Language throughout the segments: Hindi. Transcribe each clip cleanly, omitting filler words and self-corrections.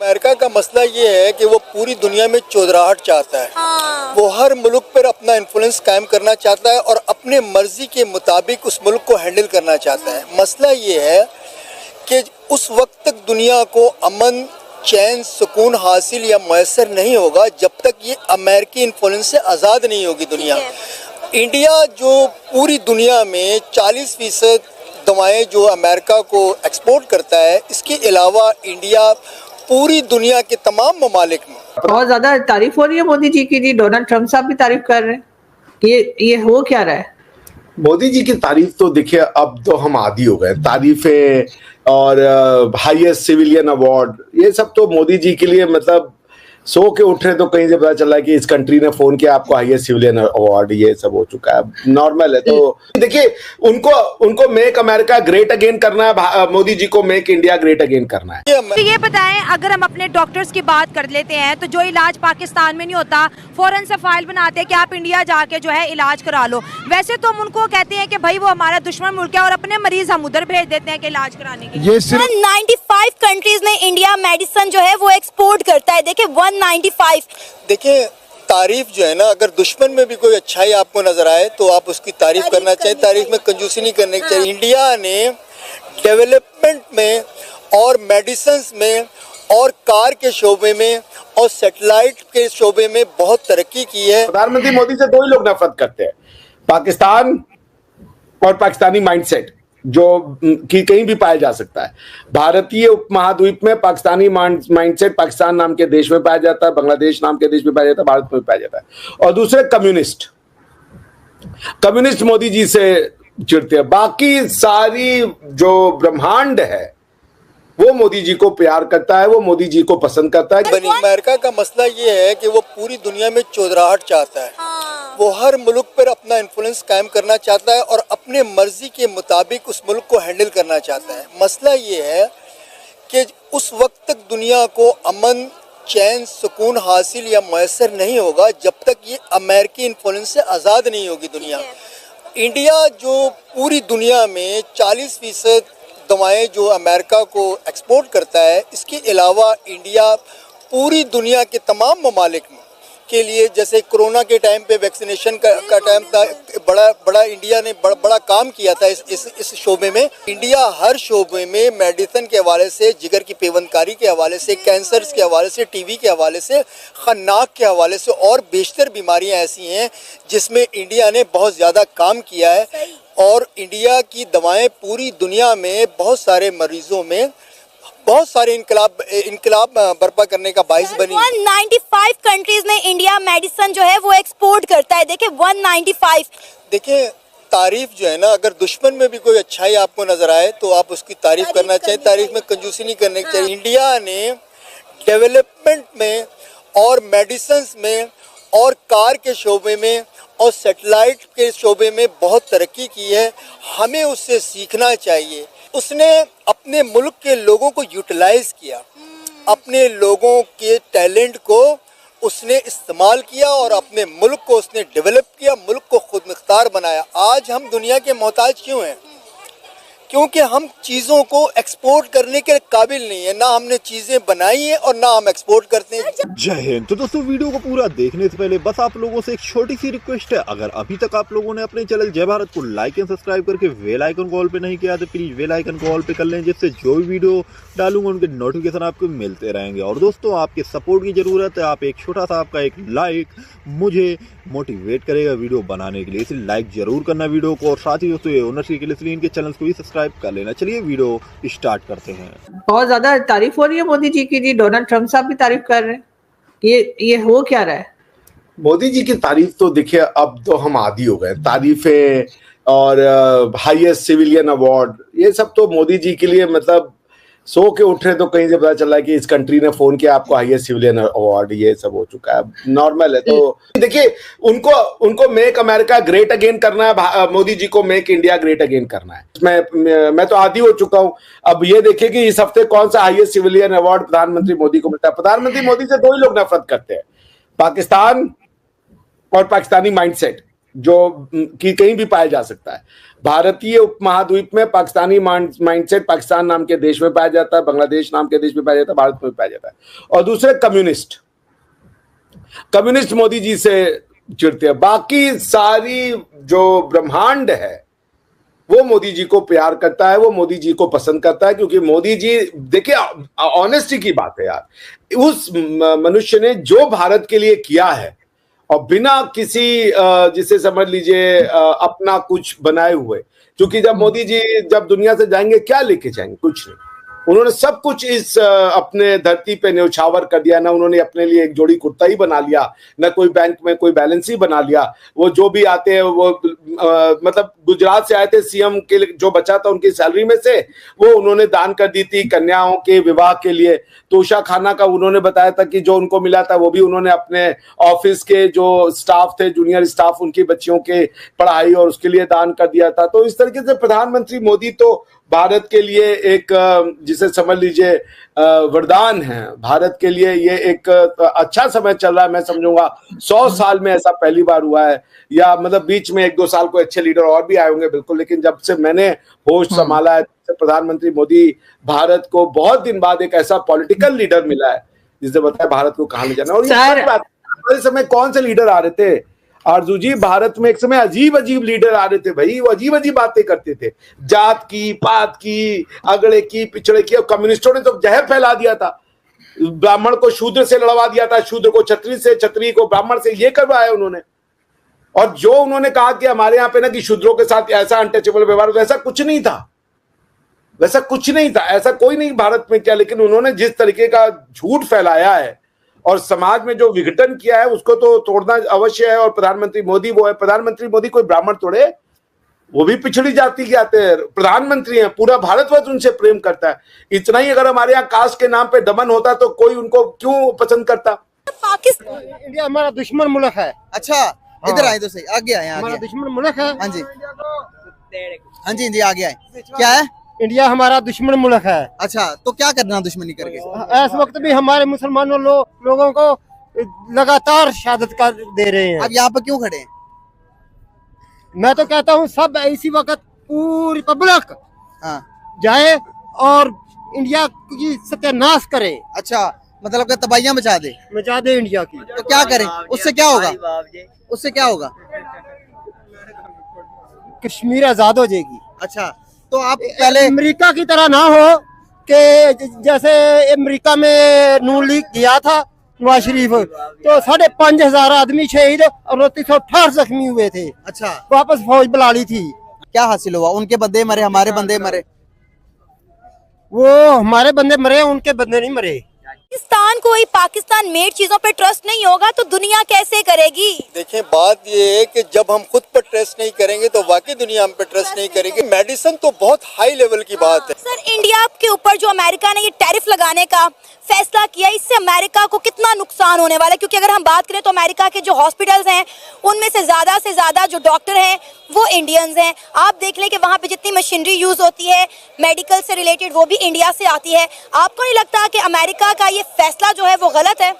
अमेरिका का मसला ये है कि वो पूरी दुनिया में चौधराहट चाहता है। वो हर मुल्क पर अपना इन्फ्लुएंस कायम करना चाहता है और अपने मर्जी के मुताबिक उस मुल्क को हैंडल करना चाहता है। मसला ये है कि उस वक्त तक दुनिया को अमन, चैन, सुकून हासिल या मैसर नहीं होगा जब तक ये अमेरिकी इन्फ्लुएंस से आज़ाद नहीं होगी दुनिया। इंडिया जो पूरी दुनिया में 40% दवाएं जो अमेरिका को एक्सपोर्ट करता है, इसके अलावा इंडिया पूरी दुनिया के तमाम ममालिक में बहुत ज्यादा तारीफ हो रही है मोदी जी की। जी डोनाल्ड ट्रंप साहब भी तारीफ कर रहे हैं। ये हो क्या रहा है? मोदी जी की तारीफ तो देखिए अब तो हम आदी हो गए। तारीफें और हाईएस्ट सिविलियन अवार्ड, ये सब तो मोदी जी के लिए मतलब सो के उठ रहे तो कहीं से पता चला कि इस कंट्री ने फोन किया आपको हाईएस्ट सिविलियन अवार्ड, ये सब हो चुका है, नॉर्मल है। तो देखिए उनको मेक अमेरिका ग्रेट अगेन करना है, मोदी जी को मेक इंडिया ग्रेट अगेन करना है। तो ये बताएं, अगर हम अपने डॉक्टर्स की बात कर लेते हैं तो जो इलाज पाकिस्तान में नहीं होता फौरन से फाइल बनाते हैं कि आप इंडिया जाके जो है इलाज करा लो। वैसे तो हम उनको कहते हैं कि भाई वो हमारा दुश्मन मुल्क है और अपने मरीज हम उधर भेज देते हैं कि इलाज कराने के लिए। 95 कंट्रीज में इंडिया मेडिसिन जो है वो एक्सपोर्ट करता है। देखिए 195। देखिए तारीफ जो है ना, अगर दुश्मन में भी कोई अच्छाई आपको नजर आए तो आप उसकी तारीफ करना चाहिए। तारीफ में कंजूसी नहीं करनी चाहिए। इंडिया ने डेवलपमेंट में और मेडिसिन में और कार के शोबे में और सैटेलाइट के शोबे में बहुत तरक्की की है। प्रधानमंत्री मोदी से दो ही लोग नफरत करते हैं, पाकिस्तान और पाकिस्तानी माइंडसेट जो कि कहीं भी पाया जा सकता है। भारतीय उपमहाद्वीप में पाकिस्तानी माइंडसेट पाकिस्तान नाम के देश में पाया जाता है, बांग्लादेश नाम के देश में पाया जाता है, भारत में पाया जाता है। और दूसरे कम्युनिस्ट मोदी जी से चिढ़ते हैं। बाकी सारी जो ब्रह्मांड है वो मोदी जी को प्यार करता है, वो मोदी जी को पसंद करता है। अमेरिका का मसला ये है कि वो पूरी दुनिया में चौधराहट चाहता है। वो हर मुल्क पर अपना इन्फ्लुएंस कायम करना चाहता है और अपने मर्जी के मुताबिक उस मुल्क को हैंडल करना चाहता है। मसला ये है कि उस वक्त तक दुनिया को अमन, चैन, सुकून हासिल या मैसर नहीं होगा जब तक ये अमेरिकी इन्फ्लुएंस से आज़ाद नहीं होगी दुनिया। इंडिया जो पूरी दुनिया में 40% दवाएं जो अमेरिका को एक्सपोर्ट करता है, इसके अलावा इंडिया पूरी दुनिया के तमाम ममालिक में के लिए, जैसे कोरोना के टाइम पे वैक्सीनेशन का टाइम था, बड़ा इंडिया ने बड़ा काम किया था इस शोबे में। इंडिया हर शोबे में मेडिसिन के हवाले से, जिगर की पेवंदकारी के हवाले से, कैंसर के हवाले से, टीबी के हवाले से, खन्नाक के हवाले से और बेशतर बीमारियां ऐसी हैं जिसमें इंडिया ने बहुत ज़्यादा काम किया है। और इंडिया की दवाएं पूरी दुनिया में बहुत सारे मरीजों में बहुत सारे इनकलाब बर्पा करने का बाइस बनी। 195 कंट्रीज में इंडिया मेडिसिन जो है वो एक्सपोर्ट करता है। देखिए 195। देखिए तारीफ जो है ना, अगर दुश्मन में भी कोई अच्छाई आपको नजर आए तो आप उसकी तारीफ करना चाहिए। तारीफ में कंजूसी नहीं करनी चाहिए। इंडिया ने डेवलपमेंट में और मेडिसिन में और कार के शोबे में और सैटेलाइट के शोबे में बहुत तरक्की की है। हमें उससे सीखना चाहिए। उसने अपने मुल्क के लोगों को यूटिलाइज किया, अपने लोगों के टैलेंट को उसने इस्तेमाल किया और अपने मुल्क को उसने डेवलप किया, मुल्क को खुद मुख्तार बनाया। आज हम दुनिया के मोहताज क्यों हैं? क्योंकि हम चीज़ों को एक्सपोर्ट करने के काबिल नहीं है। ना हमने चीज़ें बनाई हैं और ना हम एक्सपोर्ट करते हैं। जय हिंद। तो दोस्तों वीडियो को पूरा देखने से पहले बस आप लोगों से एक छोटी सी रिक्वेस्ट है, अगर अभी तक आप लोगों ने अपने चैनल जय भारत को लाइक एंड सब्सक्राइब करके बेल आइकन को ऑल पे नहीं किया तो प्लीज बेल आइकन को ऑल पे कर लें, जिससे जो भी वीडियो डालूंगा उनके नोटिफिकेशन आपको मिलते रहेंगे। और दोस्तों आपके सपोर्ट की जरूरत है। आप एक छोटा सा आपका एक लाइक मुझे मोटिवेट करेगा वीडियो बनाने के लिए, इसलिए लाइक जरूर करना वीडियो को। और साथ ही दोस्तों ये ओनरशिप के लिए इनके चैनल को भी सब्सक्राइब कर लेना। चलिए वीडियो स्टार्ट करते हैं। बहुत ज्यादा तारीफ हो रही है मोदी जी की। जी डोनाल्ड ट्रंप साहब भी तारीफ कर रहे हैं। ये हो क्या रहा है? मोदी जी की तारीफ तो देखिए अब तो हम आदी हो गए। तारीफें और हाईएस्ट सिविलियन अवार्ड, ये सब तो मोदी जी के लिए मतलब सो के उठ रहे तो कहीं से पता चला कि इस कंट्री ने फोन किया आपको हाईएस्ट सिविलियन अवार्ड, ये सब हो चुका है, नॉर्मल है। तो देखिए उनको मेक अमेरिका ग्रेट अगेन करना है, मोदी जी को मेक इंडिया ग्रेट अगेन करना है। मैं तो आदी हो चुका हूं। अब ये देखिए कि इस हफ्ते कौन सा हाईएस्ट सिविलियन अवार्ड प्रधानमंत्री मोदी को मिलता है। प्रधानमंत्री मोदी से दो ही लोग नफरत करते हैं, पाकिस्तान और पाकिस्तानी माइंडसेट जो कि कहीं भी पाया जा सकता है। भारतीय उपमहाद्वीप में पाकिस्तानी माइंडसेट पाकिस्तान नाम के देश में पाया जाता है, बांग्लादेश नाम के देश में पाया जाता है, भारत में पाया जाता है। और दूसरे कम्युनिस्ट मोदी जी से चिढ़ते हैं। बाकी सारी जो ब्रह्मांड है वो मोदी जी को प्यार करता है, वो मोदी जी को पसंद करता है, क्योंकि मोदी जी, देखिए ऑनेस्टी की बात है यार, उस मनुष्य ने जो भारत के लिए किया है और बिना किसी जिसे समझ लीजिए अपना कुछ बनाए हुए, क्योंकि जब मोदी जी जब दुनिया से जाएंगे क्या लेके जाएंगे, कुछ नहीं। उन्होंने सब कुछ इस अपने धरती पे न्यौछावर कर दिया। ना उन्होंने अपने लिए एक जोड़ी कुर्ता ही बना लिया, ना कोई बैंक में कोई बैलेंस ही बना लिया। वो जो भी आते हैं वो मतलब गुजरात से आए थे, सीएम के लिए जो बचा था उनकी सैलरी में से वो उन्होंने दान कर दी थी कन्याओं के विवाह के लिए। तो उषा खाना का उन्होंने बताया था कि जो उनको मिला था वो भी उन्होंने अपने ऑफिस के जो स्टाफ थे, जूनियर स्टाफ, उनकी बच्चियों के पढ़ाई और उसके लिए दान कर दिया था। तो इस तरीके से प्रधानमंत्री मोदी तो भारत के लिए एक जिसे समझ लीजिए वरदान है। भारत के लिए ये एक अच्छा समय चल रहा है। मैं समझूंगा 100 साल में ऐसा पहली बार हुआ है, या मतलब बीच में 1-2 साल को अच्छे लीडर और भी आए होंगे बिल्कुल, लेकिन जब से मैंने होश संभाला है प्रधानमंत्री मोदी भारत को बहुत दिन बाद एक ऐसा पॉलिटिकल लीडर मिला है जिसने बताया भारत को कहां ले जाना। और ये समय कौन से लीडर आ रहे थे आरजू जी, भारत में एक समय अजीब अजीब लीडर आ रहे थे भाई, वो अजीब अजीब बातें करते थे, जात की, पात की, अगड़े की, पिछड़े की। और कम्युनिस्टों ने तो जहर फैला दिया था, ब्राह्मण को शूद्र से लड़वा दिया था, शूद्र को क्षत्रिय से, क्षत्रिय को ब्राह्मण से, ये करवाया उन्होंने। और जो उन्होंने कहा कि हमारे यहाँ पे ना कि शूद्रों के साथ ऐसा अनटचेबल व्यवहार, वैसा कुछ नहीं था, वैसा कुछ नहीं था, ऐसा कोई नहीं भारत में किया। लेकिन उन्होंने जिस तरीके का झूठ फैलाया है और समाज में जो विघटन किया है उसको तो तोड़ना अवश्य है। और प्रधानमंत्री मोदी वो है, प्रधानमंत्री मोदी कोई ब्राह्मण तोड़े, वो भी पिछड़ी जाति के आते हैं, प्रधानमंत्री हैं, पूरा भारतवर्ष उनसे प्रेम करता है। इतना ही अगर हमारे यहाँ कास्ट के नाम पे दमन होता तो कोई उनको क्यों पसंद करता। पाकिस्तान इंडिया हमारा दुश्मन मुल्क है। अच्छा इधर आए तो सही, आगे आए, हमारा दुश्मन मुल्क है। हाँ जी, हाँ जी जी, आगे आए। क्या है? इंडिया हमारा दुश्मन मुल्क है। अच्छा, तो क्या करना दुश्मनी करके? इस वक्त भी हमारे मुसलमानों लोगों को लगातार शहादत कर दे रहे हैं। आप यहाँ पे क्यों खड़े हैं? मैं तो कहता हूँ सब इसी वक्त पूरी पब्लिक जाए और इंडिया की सत्यानाश करे। अच्छा, मतलब कि तबाहियां मचा दे इंडिया की। तो क्या करें, उससे क्या होगा? उससे क्या होगा? कश्मीर आजाद हो जाएगी। अच्छा, तो आप पहले अमेरिका की तरह ना हो कि जैसे अमेरिका में नून लीग गया था नवाज शरीफ, तो 5,500 आदमी शहीद और 368 जख्मी हुए थे। अच्छा, वापस फौज बुला ली थी। क्या हासिल हुआ? उनके बंदे मरे, हमारे बंदे मरे। वो हमारे बंदे मरे, उनके बंदे नहीं मरे। पाकिस्तान को ही पाकिस्तान मेड चीजों पे ट्रस्ट नहीं होगा तो दुनिया कैसे करेगी? देखें, बात ये है कि जब हम खुद पर ट्रस्ट नहीं करेंगे तो वाकई दुनिया हम पे ट्रस्ट नहीं करेगी। मेडिसिन तो बहुत हाई लेवल की बात है। सर, इंडिया के ऊपर जो अमेरिका ने ये टैरिफ लगाने का फैसला किया, इससे अमेरिका को कितना नुकसान होने वाला है? क्योंकि अगर हम बात करें तो अमेरिका के जो हॉस्पिटल्स हैं उनमें से ज्यादा जो डॉक्टर हैं वो इंडियंस हैं। आप देख लें कि वहाँ पे जितनी मशीनरी यूज होती है मेडिकल से रिलेटेड वो भी इंडिया से आती है। आपको नहीं लगता कि अमेरिका का ये फैसला जो है वो गलत है?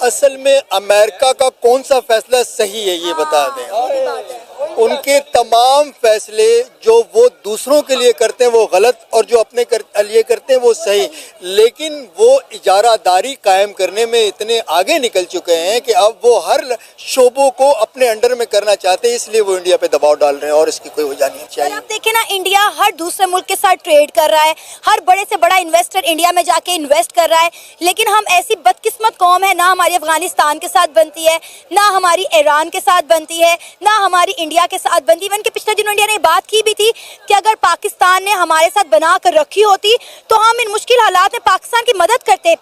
असल में अमेरिका का कौन सा फैसला सही है ये बता दें। उनके तमाम फैसले जो वो दूसरों के लिए करते हैं वो गलत, और जो अपने लिए करते हैं वो सही। लेकिन वो इजारादारी कायम करने में इतने आगे निकल चुके हैं कि अब वो हर शोबों को अपने अंडर में करना चाहते हैं, इसलिए वो इंडिया पे दबाव डाल रहे हैं और इसकी कोई वजह नहीं चाहिए। आप देखें ना, इंडिया हर दूसरे मुल्क के साथ ट्रेड कर रहा है, हर बड़े से बड़ा इन्वेस्टर इंडिया में जाके इन्वेस्ट कर रहा है, लेकिन हम ऐसी बदकिस्मत कौम है, ना हमारी अफगानिस्तान के साथ बनती है, ना हमारी ईरान के साथ बनती है, ना हमारी इंडिया के साथ बनती। इवन के पिछले दिनों इंडिया ने बात की भी थी कि अगर पाकिस्तान ने हमारे साथ बना कर रखी होती तो हम इन मुश्किल हालात में पाकिस्तान की मदद करते।